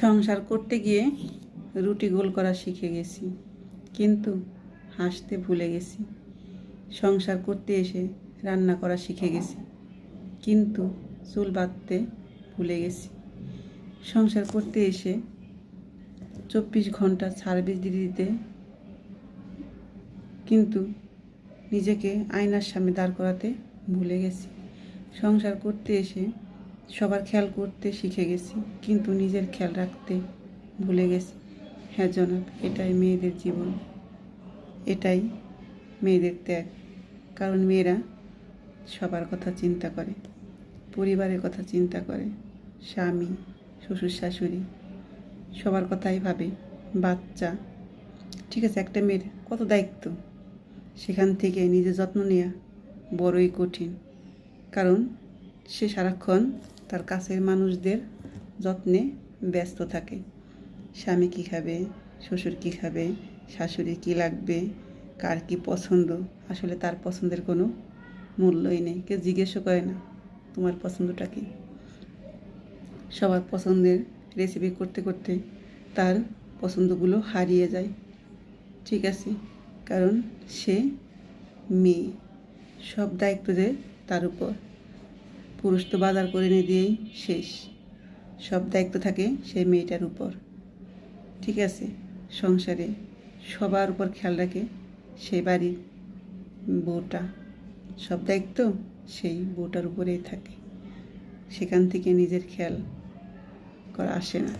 সংসার করতে গিয়ে রুটি গোল করা শিখে গেছি, কিন্তু হাসতে ভুলে গেছি। সংসার করতে এসে রান্না করা শিখে গেছি, কিন্তু চুল বাঁধতে ভুলে গেছি। সংসার করতে এসে 24 ঘন্টা সার্ভিস দিতে, কিন্তু নিজেকে আয়নার সামনে দাঁড় করাতে ভুলে গেছি। সংসার করতে এসে সবার খেয়াল করতে শিখে গেছি, কিন্তু নিজের খেয়াল রাখতে ভুলে গেছি। হ্যাঁ জনাব, এটাই মেয়েদের জীবন, এটাই মেয়েদের ত্যাগ। কারণ মেয়েরা সবার কথা চিন্তা করে, পরিবারের কথা চিন্তা করে, স্বামী, শ্বশুর শাশুড়ি সবার কথাই ভাবে, বাচ্চা। ঠিক আছে, একটা মেয়ের কত দায়িত্ব, সেখান থেকে নিজের যত্ন নেওয়া বড়ই কঠিন। কারণ সে সারাক্ষণ তার কাছের মানুষদের যত্নে ব্যস্ত থাকে। স্বামী কী খাবে, শ্বশুর কী খাবে, শাশুড়ি কী লাগবে, কার কী পছন্দ, আসলে তার পছন্দের কোনো মূল্যই নেই। কেউ জিজ্ঞেসও করে না তোমার পছন্দটা কী। সবার পছন্দের রেসিপি করতে করতে তার পছন্দগুলো হারিয়ে যায়। ঠিক আছে, কারণ সে মেয়ে, সব দায়িত্ব দেয় তার উপর। পুরুষ তো বাজার করে এনে দিয়েই শেষ, সব দায়িত্ব থাকে সেই মেয়েটার উপর। ঠিক আছে, সংসারে সবার উপর খেয়াল রাখে সেই বাড়ির বউটা, সব দায়িত্ব সেই বউটার উপরেই থাকে। সেখান থেকে নিজের খেয়াল করা আসে না।